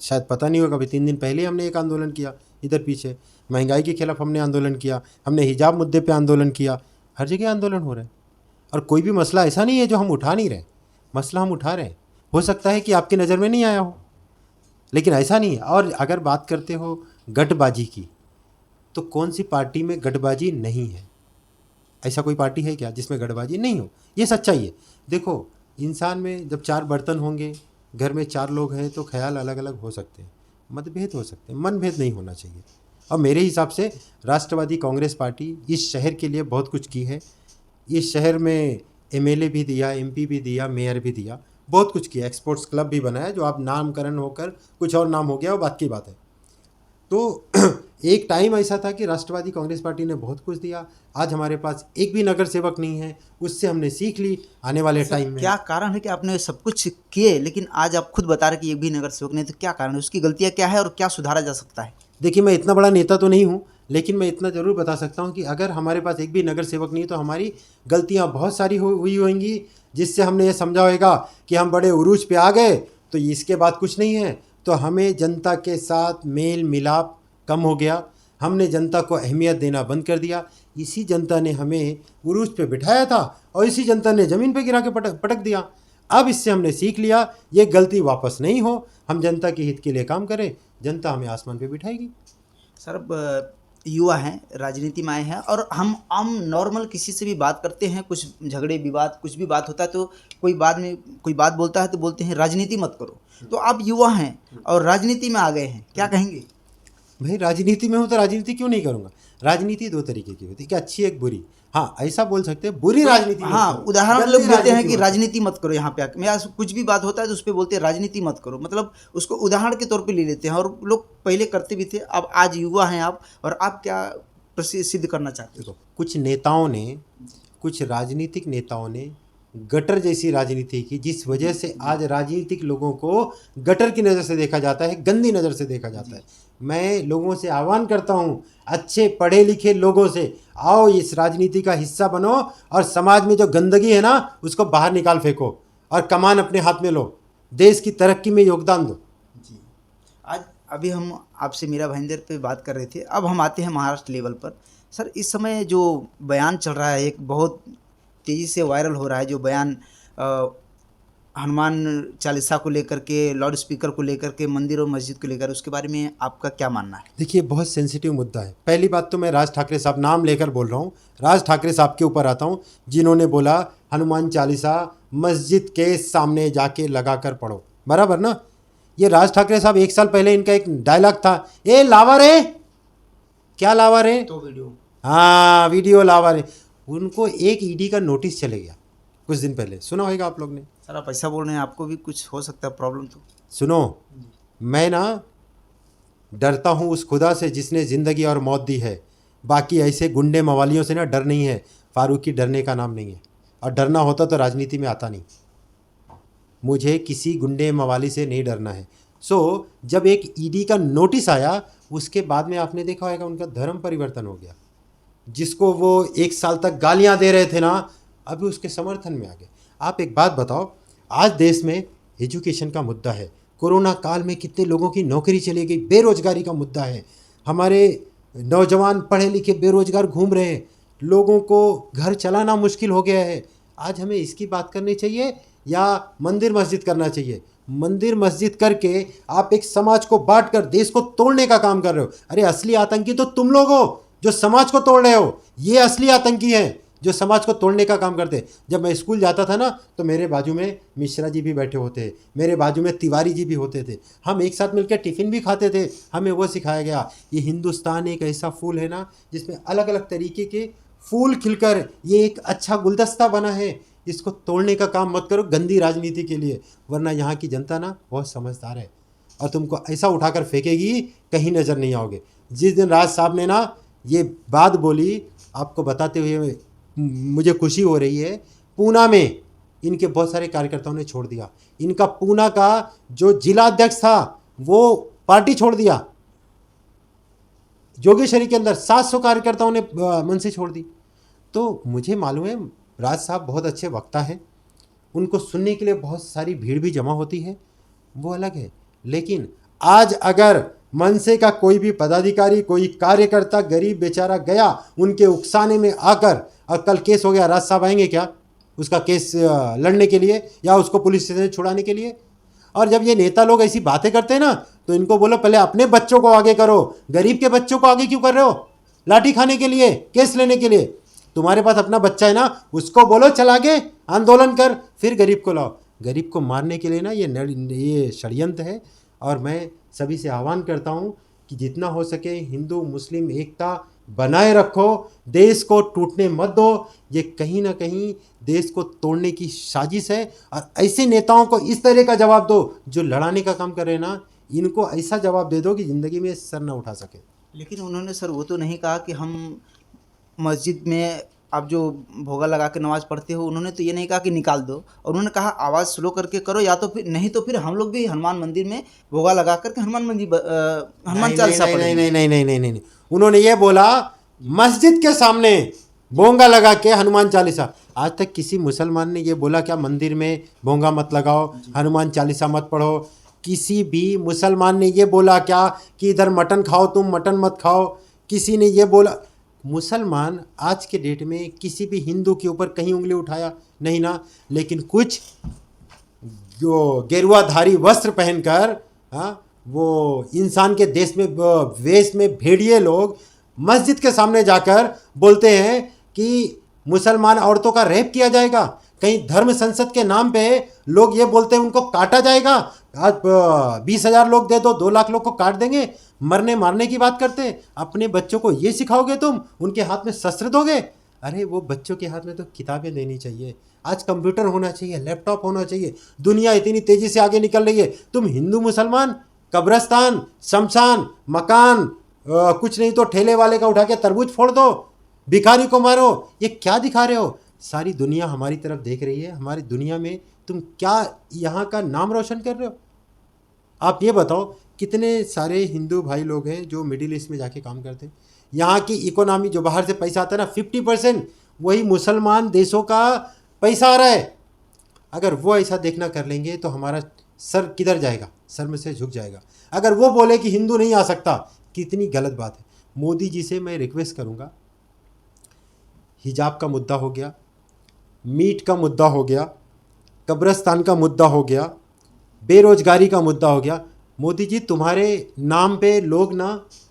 शायद पता नहीं होगा, अभी 3 दिन पहले हमने एक आंदोलन किया इधर पीछे, महंगाई के खिलाफ हमने आंदोलन किया, हमने हिजाब मुद्दे पे आंदोलन किया। हर जगह आंदोलन हो रहा है और कोई भी मसला ऐसा नहीं है जो हम उठा नहीं रहे। मसला हम उठा रहे हैं। हो सकता है कि आपकी नज़र में नहीं आया हो, लेकिन ऐसा नहीं है। और अगर बात करते हो गठबाजी की, तो कौन सी पार्टी में गठबाजी नहीं है? ऐसा कोई पार्टी है क्या जिसमें गठबाजी नहीं हो? ये सच्चाई है। देखो, इंसान में जब 4 बर्तन होंगे, घर में 4 लोग हैं तो ख्याल अलग अलग हो सकते हैं, मतभेद हो सकते हैं, मनभेद नहीं होना चाहिए। और मेरे हिसाब से राष्ट्रवादी कांग्रेस पार्टी इस शहर के लिए बहुत कुछ की है। इस शहर में एमएलए भी दिया, एमपी भी दिया, मेयर भी दिया, बहुत कुछ किया। एक्सपोर्ट्स क्लब भी बनाया, जो आप नामकरण होकर कुछ और नाम हो गया, वो बात की बात है। तो एक टाइम ऐसा था कि राष्ट्रवादी कांग्रेस पार्टी ने बहुत कुछ दिया। आज हमारे पास एक भी नगर सेवक नहीं है, उससे हमने सीख ली। आने वाले टाइम में क्या कारण है कि आपने सब कुछ किए लेकिन आज आप खुद बता रहे कि एक भी नगर सेवक नहीं, तो क्या कारण है? उसकी गलतियाँ क्या है और क्या सुधारा जा सकता है? देखिए, मैं इतना बड़ा नेता तो नहीं हूँ, लेकिन मैं इतना ज़रूर बता सकता हूँ कि अगर हमारे पास एक भी नगर सेवक नहीं तो हमारी गलतियाँ बहुत सारी हुई होंगी, जिससे हमने ये समझा होगा कि हम बड़े उरूज पे आ गए तो इसके बाद कुछ नहीं है। तो हमें जनता के साथ मेल मिलाप कम हो गया, हमने जनता को अहमियत देना बंद कर दिया। इसी जनता ने हमें उरूज पे बिठाया था और इसी जनता ने ज़मीन पे गिरा के पटक दिया। अब इससे हमने सीख लिया, ये गलती वापस नहीं हो। हम जनता के हित के लिए काम करें, जनता हमें आसमान पे बिठाएगी। सर, अब युवा हैं, राजनीति में आए हैं, और हम आम नॉर्मल किसी से भी बात करते हैं, कुछ झगड़े विवाद, कुछ भी बात होता है तो कोई बात बोलता है तो बोलते हैं राजनीति मत करो। तो आप युवा हैं और राजनीति में आ गए हैं, क्या कहेंगे? भाई राजनीति में हूँ तो राजनीति क्यों नहीं करूँगा। राजनीति दो तरीके की होती है, कि अच्छी एक बुरी। हाँ, ऐसा बोल सकते हैं, बुरी राजनीति मत हाँ, करो, उदाहरण गंदी लोग देते हैं राजनीति कि मत राजनीति मत करो यहाँ पे आके, मैं कुछ भी बात होता है तो उस पर बोलते हैं राजनीति मत करो, मतलब उसको उदाहरण के तौर पे ले लेते हैं। और लोग पहले करते भी थे, अब आज युवा हैं आप, और आप क्या सिद्ध करना चाहते हो? देखो, कुछ नेताओं ने, कुछ राजनीतिक नेताओं ने गटर जैसी राजनीति की, जिस वजह से आज राजनीतिक लोगों को गटर की नज़र से देखा जाता है, गंदी नज़र से देखा जाता है। मैं लोगों से आह्वान करता हूँ, अच्छे पढ़े लिखे लोगों से, आओ इस राजनीति का हिस्सा बनो और समाज में जो गंदगी है ना उसको बाहर निकाल फेंको और कमान अपने हाथ में लो, देश की तरक्की में योगदान दो। जी, आज अभी हम आपसे मीरा भाईंदर पे बात कर रहे थे, अब हम आते हैं महाराष्ट्र लेवल पर। सर, इस समय जो बयान चल रहा है, एक बहुत तेज़ी से वायरल हो रहा है, जो बयान हनुमान चालीसा को लेकर के, लाउड स्पीकर को लेकर के, मंदिर और मस्जिद को लेकर, उसके बारे में आपका क्या मानना है? देखिए, बहुत सेंसिटिव मुद्दा है। पहली बात तो मैं राज ठाकरे साहब, नाम लेकर बोल रहा हूँ, राज ठाकरे साहब के ऊपर आता हूँ, जिन्होंने बोला हनुमान चालीसा मस्जिद के सामने जाके लगा कर पढ़ो, बराबर ना। ये राज ठाकरे साहब, एक साल पहले इनका एक डायलॉग था, ए लावा रे, क्या लावा रे, तो वीडियो, हाँ वीडियो लावा रे। उनको एक ईडी का नोटिस चले गया कुछ दिन पहले, सुना होगा आप लोग ने। सर आप ऐसा बोल रहे हैं, आपको भी कुछ हो सकता है प्रॉब्लम तो? सुनो, मैं ना डरता हूँ उस खुदा से जिसने ज़िंदगी और मौत दी है, बाकी ऐसे गुंडे मवालियों से ना डर नहीं है। फारूकी डरने का नाम नहीं है, और डरना होता तो राजनीति में आता नहीं। मुझे किसी गुंडे मवाली से नहीं डरना है। जब एक ईडी का नोटिस आया, उसके बाद में आपने देखा होगा उनका धर्म परिवर्तन हो गया। जिसको वो एक साल तक गालियां दे रहे थे ना, अभी उसके समर्थन में आ गए। आप एक बात बताओ, आज देश में एजुकेशन का मुद्दा है, कोरोना काल में कितने लोगों की नौकरी चली गई, बेरोजगारी का मुद्दा है, हमारे नौजवान पढ़े लिखे बेरोजगार घूम रहे हैं, लोगों को घर चलाना मुश्किल हो गया है। आज हमें इसकी बात करनी चाहिए या मंदिर मस्जिद करना चाहिए? मंदिर मस्जिद करके आप एक समाज को बांट कर देश को तोड़ने का काम कर रहे हो। अरे असली आतंकी तो तुम लोग हो जो समाज को तोड़ रहे हो, ये असली आतंकी हैं जो समाज को तोड़ने का काम करते हैं। जब मैं स्कूल जाता था ना, तो मेरे बाजू में मिश्रा जी भी बैठे होते, मेरे बाजू में तिवारी जी भी होते थे, हम एक साथ मिलकर टिफ़िन भी खाते थे। हमें वो सिखाया गया, ये हिंदुस्तान एक ऐसा फूल है ना जिसमें अलग अलग तरीके के फूल खिलकर ये एक अच्छा गुलदस्ता बना है, इसको तोड़ने का काम मत करो गंदी राजनीति के लिए, वरना यहाँ की जनता ना बहुत समझदार है और तुमको ऐसा उठाकर फेंकेगी कहीं नज़र नहीं आओगे। जिस दिन राज साहब ने ना ये बात बोली, आपको बताते हुए मुझे खुशी हो रही है, पूना में इनके बहुत सारे कार्यकर्ताओं ने छोड़ दिया। इनका पूना का जो जिला अध्यक्ष था वो पार्टी छोड़ दिया। जोगेश्वरी के अंदर 700 कार्यकर्ताओं ने मन से छोड़ दी। तो मुझे मालूम है राज साहब बहुत अच्छे वक्ता हैं, उनको सुनने के लिए बहुत सारी भीड़ भी जमा होती है, वो अलग है। लेकिन आज अगर मनसे का कोई भी पदाधिकारी, कोई कार्यकर्ता गरीब बेचारा गया उनके उकसाने में आकर, और कल केस हो गया, राज साहब आएंगे क्या उसका केस लड़ने के लिए या उसको पुलिस स्टेशन से छुड़ाने के लिए? और जब ये नेता लोग ऐसी बातें करते हैं ना, तो इनको बोलो पहले अपने बच्चों को आगे करो, गरीब के बच्चों को आगे क्यों कर रहे हो लाठी खाने के लिए, केस लेने के लिए? तुम्हारे पास अपना बच्चा है ना, उसको बोलो चल आगे आंदोलन कर, फिर गरीब को लाओ। गरीब को मारने के लिए ना ये षड्यंत्र है। और मैं सभी से आह्वान करता हूँ कि जितना हो सके हिंदू मुस्लिम एकता बनाए रखो, देश को टूटने मत दो। ये कहीं ना कहीं देश को तोड़ने की साजिश है, और ऐसे नेताओं को इस तरह का जवाब दो जो लड़ाने का काम कर रहे हैं ना, इनको ऐसा जवाब दे दो कि ज़िंदगी में सर ना उठा सके। लेकिन उन्होंने सर वो तो नहीं कहा कि हम मस्जिद में आप जो भोगा लगा के नमाज़ पढ़ते हो, उन्होंने तो ये नहीं कहा कि निकाल दो, और उन्होंने कहा आवाज़ स्लो करके करो, या तो फिर नहीं तो फिर हम लोग भी हनुमान मंदिर में भोगा लगा करके हनुमान चालीसा पढ़ेंगे। नहीं नहीं नहीं नहीं नहीं, उन्होंने ये बोला मस्जिद के सामने भोंगा लगा के हनुमान चालीसा। आज तक किसी मुसलमान ने ये बोला क्या मंदिर में भोंगा मत लगाओ, हनुमान चालीसा मत पढ़ो? किसी भी मुसलमान ने ये बोला क्या कि इधर मटन खाओ, तुम मटन मत खाओ? किसी ने ये बोला? मुसलमान आज के डेट में किसी भी हिंदू के ऊपर कहीं उंगली उठाया नहीं ना। लेकिन कुछ जो गेरुआधारी वस्त्र पहनकर, वो इंसान के देश में वेश में भेड़िए लोग मस्जिद के सामने जाकर बोलते हैं कि मुसलमान औरतों का रेप किया जाएगा, कहीं धर्म संसद के नाम पे लोग ये बोलते हैं उनको काटा जाएगा, आज 20,000 लोग दे दो, 2 लाख लोग को काट देंगे, मरने मारने की बात करते हैं। अपने बच्चों को ये सिखाओगे तुम, उनके हाथ में शस्त्र दोगे? अरे वो बच्चों के हाथ में तो किताबें देनी चाहिए। आज कंप्यूटर होना चाहिए, लैपटॉप होना चाहिए। दुनिया इतनी तेज़ी से आगे निकल रही है, तुम हिंदू मुसलमान कब्रस्तान, शमशान, मकान, कुछ नहीं तो ठेले वाले का उठा के तरबूज फोड़ दो, भिखारी को मारो, ये क्या दिखा रहे हो? सारी दुनिया हमारी तरफ देख रही है। हमारी दुनिया में तुम क्या यहाँ का नाम रोशन कर रहे हो? आप ये बताओ, कितने सारे हिंदू भाई लोग हैं जो मिडिल ईस्ट में जाके काम करते हैं। यहाँ की इकोनॉमी जो बाहर से पैसा आता है ना, 50% वही मुसलमान देशों का पैसा आ रहा है। अगर वो ऐसा देखना कर लेंगे तो हमारा सर किधर जाएगा? सर में से झुक जाएगा। अगर वो बोले कि हिंदू नहीं आ सकता, कितनी गलत बात है। मोदी जी से मैं रिक्वेस्ट करूँगा, हिजाब का मुद्दा हो गया, मीट का मुद्दा हो गया, कब्रिस्तान का मुद्दा हो गया, बेरोजगारी का मुद्दा हो गया। मोदी जी तुम्हारे नाम पे लोग ना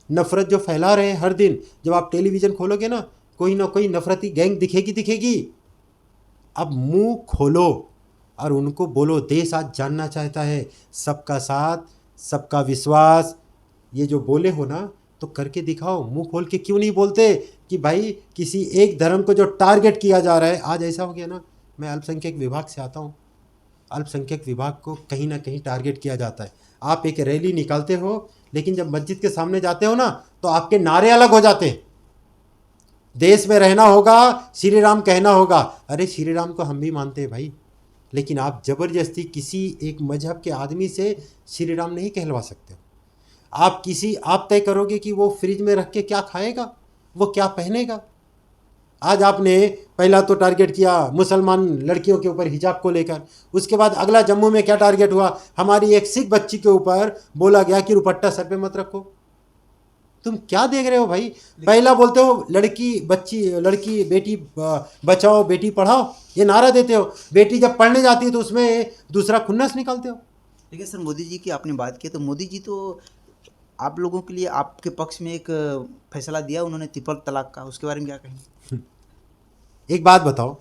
नफ़रत जो फैला रहे हैं हर दिन, जब आप टेलीविज़न खोलोगे ना कोई नफ़रती गैंग दिखेगी। अब मुंह खोलो और उनको बोलो, देश आज जानना चाहता है सबका साथ, सबका विश्वास। ये जो बोले हो ना, तो करके दिखाओ। मुंह खोल के क्यों नहीं बोलते कि भाई किसी एक धर्म को जो टारगेट किया जा रहा है। आज ऐसा हो गया ना, मैं अल्पसंख्यक विभाग से आता हूँ, अल्पसंख्यक विभाग को कहीं ना कहीं टारगेट किया जाता है। आप एक रैली निकालते हो, लेकिन जब मस्जिद के सामने जाते हो ना, तो आपके नारे अलग हो जाते हैं। देश में रहना होगा, श्री राम कहना होगा। अरे श्री राम को हम भी मानते हैं भाई, लेकिन आप ज़बरदस्ती किसी एक मजहब के आदमी से श्री राम नहीं कहलवा सकते। आप तय करोगे कि वो फ्रिज में रख के क्या खाएगा, वो क्या पहनेगा। आज आपने पहला तो टारगेट किया मुसलमान लड़कियों के ऊपर हिजाब को लेकर, उसके बाद अगला जम्मू में क्या टारगेट हुआ, हमारी एक सिख बच्ची के ऊपर बोला गया कि दुपट्टा सर पे मत रखो। तुम क्या देख रहे हो भाई? पहला बोलते हो लड़की बेटी बचाओ बेटी पढ़ाओ, ये नारा देते हो। बेटी जब पढ़ने जाती है तो उसमें दूसरा खुन्नस निकालते हो। देखिए सर, मोदी जी की आपने बात की, तो मोदी जी तो आप लोगों के लिए आपके पक्ष में एक फैसला दिया उन्होंने ट्रिपल तलाक का, उसके बारे में क्या कहेंगे? एक बात बताओ,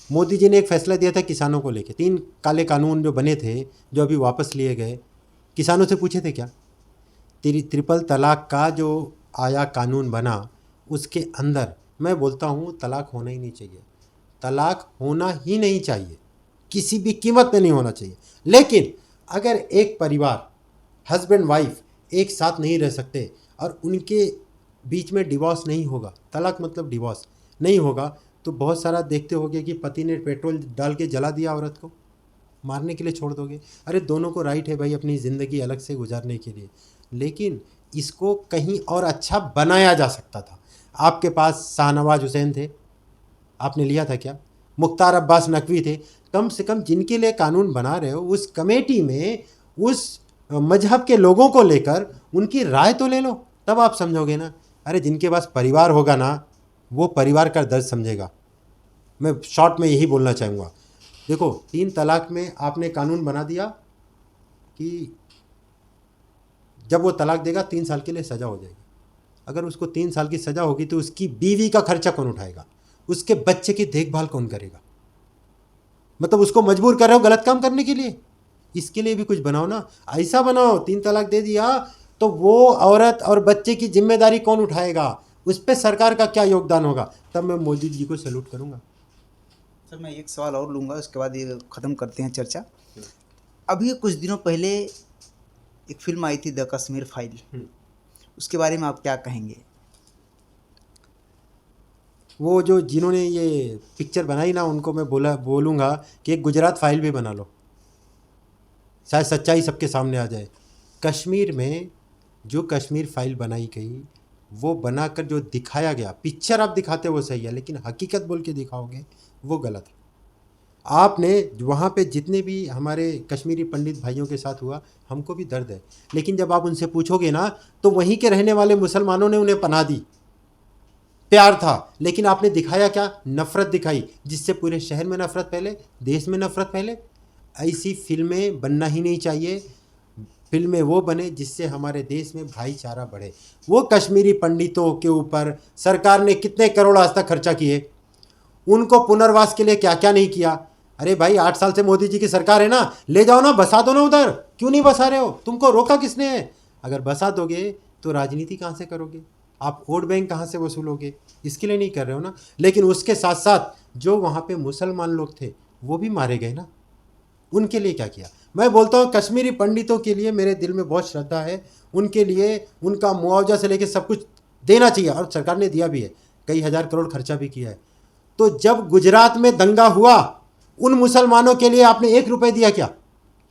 मोदी जी ने एक फैसला दिया था किसानों को लेके। 3 काले कानून जो बने थे, जो अभी वापस लिए गए, किसानों से पूछे थे क्या? ट्रिपल तलाक का जो आया कानून बना, उसके अंदर मैं बोलता हूँ तलाक होना ही नहीं चाहिए। तलाक होना ही नहीं चाहिए, किसी भी कीमत में नहीं होना चाहिए। लेकिन अगर एक परिवार हस्बैंड वाइफ एक साथ नहीं रह सकते और उनके बीच में डिवोर्स नहीं होगा, तलाक मतलब डिवोर्स नहीं होगा, तो बहुत सारा देखते होगे कि पति ने पेट्रोल डाल के जला दिया औरत को, मारने के लिए छोड़ दोगे। अरे दोनों को राइट है भाई अपनी ज़िंदगी अलग से गुजारने के लिए, लेकिन इसको कहीं और अच्छा बनाया जा सकता था। आपके पास शाहनवाज हुसैन थे, आपने लिया था क्या? मुख्तार अब्बास नकवी थे। कम से कम जिनके लिए कानून बना रहे हो, उस कमेटी में उस मजहब के लोगों को लेकर उनकी राय तो ले लो, तब आप समझोगे ना। अरे जिनके पास परिवार होगा ना, वो परिवार का दर्द समझेगा। मैं शॉर्ट में यही बोलना चाहूँगा। देखो 3 तलाक में आपने कानून बना दिया कि जब वो तलाक देगा 3 साल के लिए सज़ा हो जाएगी। अगर उसको 3 साल की सज़ा होगी तो उसकी बीवी का खर्चा कौन उठाएगा? उसके बच्चे की देखभाल कौन करेगा? मतलब उसको मजबूर कर रहे हो गलत काम करने के लिए। इसके लिए भी कुछ बनाओ ना, ऐसा बनाओ 3 तलाक दे दिया तो वो औरत और बच्चे की जिम्मेदारी कौन उठाएगा, उस पर सरकार का क्या योगदान होगा। तब मैं मोदी जी को सैल्यूट करूँगा। सर मैं एक सवाल और लूँगा, उसके बाद ये ख़त्म करते हैं चर्चा। अभी कुछ दिनों पहले एक फिल्म आई थी द कश्मीर फाइल, उसके बारे में आप क्या कहेंगे? वो जो जिन्होंने ये पिक्चर बनाई ना, उनको मैं बोलूँगा कि एक गुजरात फाइल भी बना लो, शायद सच्चाई सबके सामने आ जाए। कश्मीर में जो कश्मीर फाइल बनाई गई, वो बनाकर जो दिखाया गया, पिक्चर आप दिखाते वो सही है, लेकिन हकीकत बोल के दिखाओगे वो गलत है। आपने वहाँ पे जितने भी हमारे कश्मीरी पंडित भाइयों के साथ हुआ, हमको भी दर्द है, लेकिन जब आप उनसे पूछोगे ना, तो वहीं के रहने वाले मुसलमानों ने उन्हें पनाह दी, प्यार था। लेकिन आपने दिखाया क्या? नफ़रत दिखाई, जिससे पूरे शहर में नफ़रत फैले, देश में नफ़रत फैले। ऐसी फिल्में बनना ही नहीं चाहिए। फिल्में वो बने जिससे हमारे देश में भाईचारा बढ़े। वो कश्मीरी पंडितों के ऊपर सरकार ने कितने करोड़ आज तक खर्चा किए, उनको पुनर्वास के लिए क्या क्या नहीं किया। अरे भाई 8 साल से मोदी जी की सरकार है ना, ले जाओ ना, बसा दो ना उधर, क्यों नहीं बसा रहे हो? तुमको रोका किसने है? अगर बसा दोगे तो राजनीति कहाँ से करोगे? आप वोट बैंक कहाँ से वसूलोगे? इसके लिए नहीं कर रहे हो ना। लेकिन उसके साथ साथ जो वहाँ पे मुसलमान लोग थे वो भी मारे गए ना, उनके लिए क्या किया? मैं बोलता हूँ कश्मीरी पंडितों के लिए मेरे दिल में बहुत श्रद्धा है, उनके लिए उनका मुआवजा से लेकर सब कुछ देना चाहिए, और सरकार ने दिया भी है, कई हज़ार करोड़ खर्चा भी किया है। तो जब गुजरात में दंगा हुआ, उन मुसलमानों के लिए आपने 1 रुपये दिया क्या?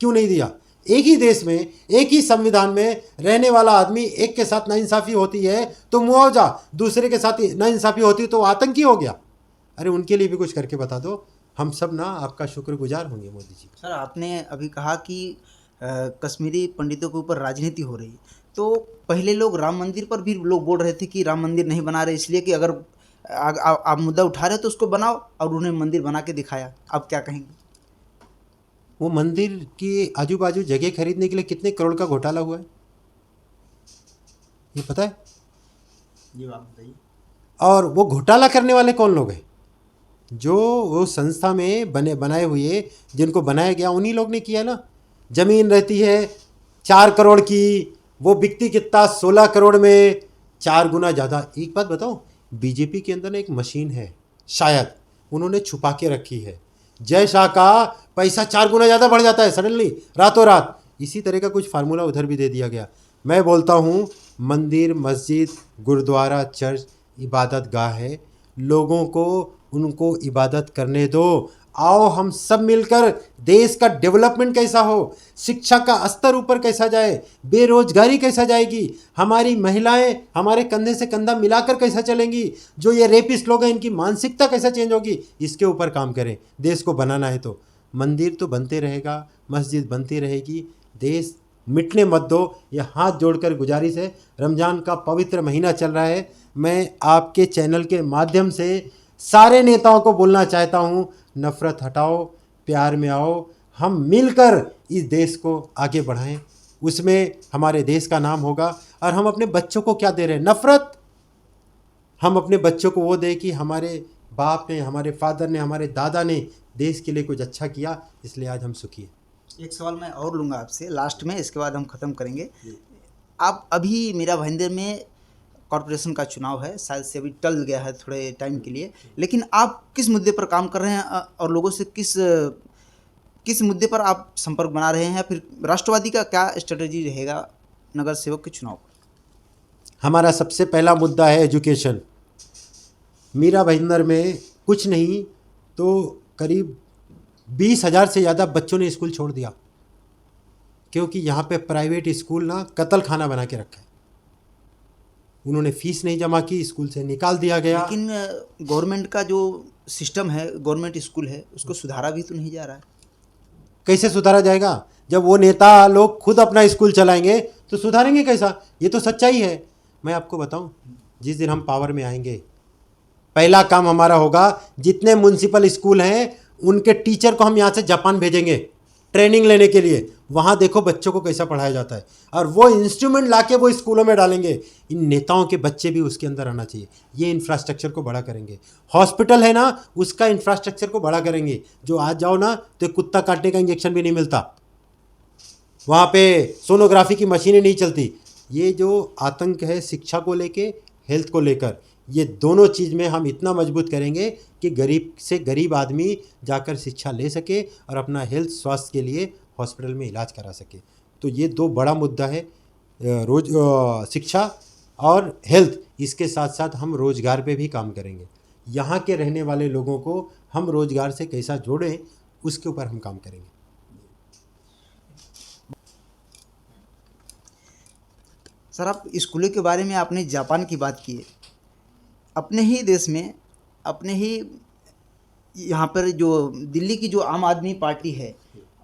क्यों नहीं दिया? एक ही देश में, एक ही संविधान में रहने वाला आदमी एक के साथ नाइंसाफ़ी होती है तो मुआवजा, दूसरे के साथ नाइंसाफ़ी होती है तो आतंकी हो गया। अरे उनके लिए भी कुछ करके बता दो, हम सब ना आपका शुक्रगुजार होंगे मोदी जी। सर, आपने अभी कहा कि कश्मीरी पंडितों के ऊपर राजनीति हो रही, तो पहले लोग राम मंदिर पर भी लोग बोल रहे थे कि राम मंदिर नहीं बना रहे इसलिए कि अगर आप मुद्दा उठा रहे हो तो उसको बनाओ, और उन्हें मंदिर बना के दिखाया। आप क्या कहेंगे? वो मंदिर की आजू बाजू जगह खरीदने के लिए कितने करोड़ का घोटाला हुआ है, ये पता है? ये बात बताइए। और वो घोटाला करने वाले कौन लोग हैं? जो वो संस्था में बनाए हुए, जिनको बनाया गया, उन्हीं लोग ने किया ना। ज़मीन रहती है 4 करोड़ की, वो बिकती कितना? 16 करोड़ में, 4 गुना ज़्यादा। एक बात बताओ, बीजेपी के अंदर ना एक मशीन है, शायद उन्होंने छुपा के रखी है। जय शाह का पैसा 4 गुना ज़्यादा बढ़ जाता है सडनली, रातों रात। इसी तरह का कुछ फार्मूला उधर भी दे दिया गया। मैं बोलता हूँ मंदिर, मस्जिद, गुरुद्वारा, चर्च इबादत गाह है, लोगों को उनको इबादत करने दो। आओ हम सब मिलकर देश का डेवलपमेंट कैसा हो, शिक्षा का स्तर ऊपर कैसा जाए, बेरोजगारी कैसा जाएगी, हमारी महिलाएं हमारे कंधे से कंधा मिलाकर कैसा चलेंगी, जो ये रेपिस्ट लोग हैं इनकी मानसिकता कैसा चेंज होगी, इसके ऊपर काम करें। देश को बनाना है तो मंदिर तो बनते रहेगा, मस्जिद बनती रहेगी, देश मिटने मत दो। ये हाथ जोड़कर गुजारिश है। रमज़ान का पवित्र महीना चल रहा है, मैं आपके चैनल के माध्यम से सारे नेताओं को बोलना चाहता हूँ, नफ़रत हटाओ, प्यार में आओ, हम मिलकर इस देश को आगे बढ़ाएं, उसमें हमारे देश का नाम होगा। और हम अपने बच्चों को क्या दे रहे हैं? नफ़रत। हम अपने बच्चों को वो दें कि हमारे बाप ने, हमारे फादर ने, हमारे दादा ने देश के लिए कुछ अच्छा किया, इसलिए आज हम सुखी हैं। एक सवाल मैं और लूँगा आपसे लास्ट में, इसके बाद हम ख़त्म करेंगे। आप अभी मीरा भाईंदर में कॉरपोरेशन का चुनाव है, शायद से अभी टल गया है थोड़े टाइम के लिए, लेकिन आप किस मुद्दे पर काम कर रहे हैं और लोगों से किस मुद्दे पर आप संपर्क बना रहे हैं? फिर राष्ट्रवादी का क्या स्ट्रेटजी रहेगा नगर सेवक के चुनाव पर? हमारा सबसे पहला मुद्दा है एजुकेशन। मीरा भाईंदर में कुछ नहीं तो करीब 20,000 से ज़्यादा बच्चों ने स्कूल छोड़ दिया, क्योंकि यहाँ पे प्राइवेट स्कूल ना कत्ल खाना बना के रखा है। उन्होंने फीस नहीं जमा की, स्कूल से निकाल दिया गया। लेकिन गवर्नमेंट का जो सिस्टम है, गवर्नमेंट स्कूल है, उसको सुधारा भी तो नहीं जा रहा है। कैसे सुधारा जाएगा? जब वो नेता लोग खुद अपना स्कूल चलाएंगे तो सुधारेंगे कैसा? ये तो सच्चाई है। मैं आपको बताऊं, जिस दिन हम पावर में आएंगे, पहला काम हमारा होगा, जितने म्युनिसिपल स्कूल हैं उनके टीचर को हम यहाँ से जापान भेजेंगे ट्रेनिंग लेने के लिए। वहाँ देखो बच्चों को कैसा पढ़ाया जाता है, और वो इंस्ट्रूमेंट लाके वो स्कूलों में डालेंगे। इन नेताओं के बच्चे भी उसके अंदर आना चाहिए। ये इंफ्रास्ट्रक्चर को बड़ा करेंगे। हॉस्पिटल है ना, उसका इंफ्रास्ट्रक्चर को बड़ा करेंगे। जो आज जाओ ना तो कुत्ता काटने का इंजेक्शन भी नहीं मिलता, वहाँ पे सोनोग्राफी की मशीनें नहीं चलती। ये जो आतंक है शिक्षा को लेके, हेल्थ को लेकर, ये दोनों चीज़ में हम इतना मजबूत करेंगे कि गरीब से गरीब आदमी जाकर शिक्षा ले सके और अपना हेल्थ, स्वास्थ्य के लिए हॉस्पिटल में इलाज करा सके। तो ये 2 बड़ा मुद्दा है, शिक्षा और हेल्थ। इसके साथ साथ हम रोज़गार पे भी काम करेंगे। यहाँ के रहने वाले लोगों को हम रोज़गार से कैसा जोड़ें, उसके ऊपर हम काम करेंगे। सर, आप स्कूलों के बारे में आपने जापान की बात की है। अपने ही देश में, अपने ही यहाँ पर जो दिल्ली की जो आम आदमी पार्टी है,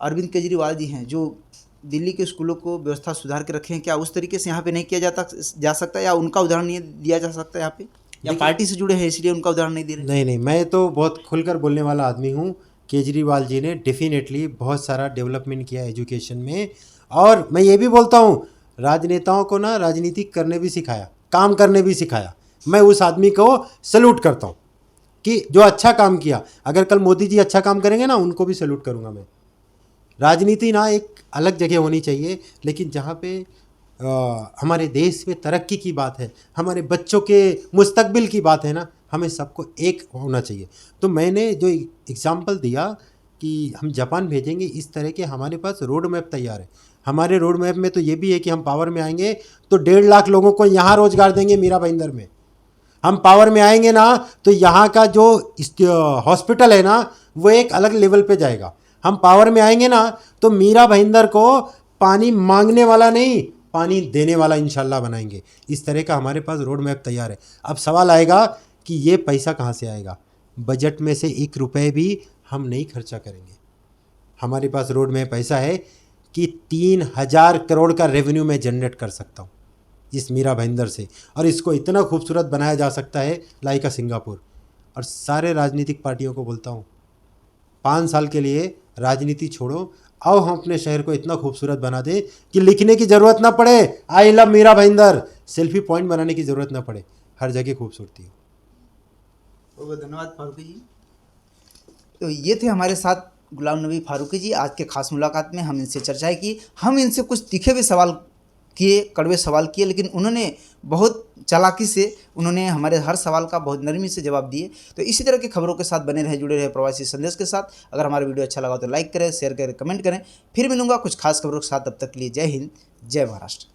अरविंद केजरीवाल जी हैं, जो दिल्ली के स्कूलों को व्यवस्था सुधार के रखे हैं, क्या उस तरीके से यहाँ पे नहीं किया जा सकता, या उनका उदाहरण नहीं दिया जा सकता यहाँ पे, या पार्टी से जुड़े हैं इसलिए उनका उदाहरण नहीं दे रहे? नहीं, मैं तो बहुत खुलकर बोलने वाला आदमी हूँ। केजरीवाल जी ने डेफिनेटली बहुत सारा डेवलपमेंट किया एजुकेशन में। और मैं ये भी बोलता हूँ, राजनेताओं को ना राजनीति करने भी सिखाया, काम करने भी सिखाया। मैं उस आदमी को सैल्यूट करता हूँ कि जो अच्छा काम किया, अगर कल मोदी जी अच्छा काम करेंगे ना, उनको भी सैल्यूट करूँगा मैं। राजनीति ना एक अलग जगह होनी चाहिए, लेकिन जहाँ पे हमारे देश में तरक्की की बात है, हमारे बच्चों के मुस्तकबिल की बात है ना, हमें सबको एक होना चाहिए। तो मैंने जो एग्ज़ाम्पल दिया कि हम जापान भेजेंगे, इस तरह के हमारे पास रोड मैप तैयार है। हमारे रोड मैप में तो ये भी है कि हम पावर में आएंगे तो 1.5 लाख लोगों को यहाँ रोजगार देंगे मीरा भाईंदर में। हम पावर में आएंगे ना तो यहाँ का जो हॉस्पिटल है ना, वो एक अलग लेवल पे जाएगा। हम पावर में आएंगे ना तो मीरा भाईंदर को पानी मांगने वाला नहीं, पानी देने वाला इंशाल्लाह बनाएंगे। इस तरह का हमारे पास रोड मैप तैयार है। अब सवाल आएगा कि ये पैसा कहाँ से आएगा। बजट में से 1 रुपये भी हम नहीं खर्चा करेंगे। हमारे पास रोड मैप ऐसा है कि 3000 करोड़ का रेवेन्यू मैं जनरेट कर सकता हूँ इस मीरा भाईंदर से, और इसको इतना खूबसूरत बनाया जा सकता है लाइक सिंगापुर। और सारे राजनीतिक पार्टियों को बोलता हूँ, 5 साल के लिए राजनीति छोड़ो, आओ हम अपने शहर को इतना खूबसूरत बना दें कि लिखने की ज़रूरत ना पड़े I love Mira Bhayandar, selfie point बनाने की ज़रूरत ना पड़े, हर जगह खूबसूरती हो। बहुत बहुत धन्यवाद फारूकी जी। तो ये थे हमारे साथ गुलाम नबी फारूकी जी। आज के खास मुलाकात में हम इनसे चर्चाएं की, हम इनसे कुछ तीखे भी सवाल किए, कड़वे सवाल किए, लेकिन उन्होंने बहुत चालाकी से उन्होंने हमारे हर सवाल का बहुत नरमी से जवाब दिए। तो इसी तरह की खबरों के साथ बने रहे, जुड़े रहे प्रवासी संदेश के साथ। अगर हमारा वीडियो अच्छा लगा तो लाइक करें, शेयर करें, कमेंट करें। फिर मिलूंगा कुछ खास खबरों के साथ, तब तक के लिए जय हिंद, जय महाराष्ट्र।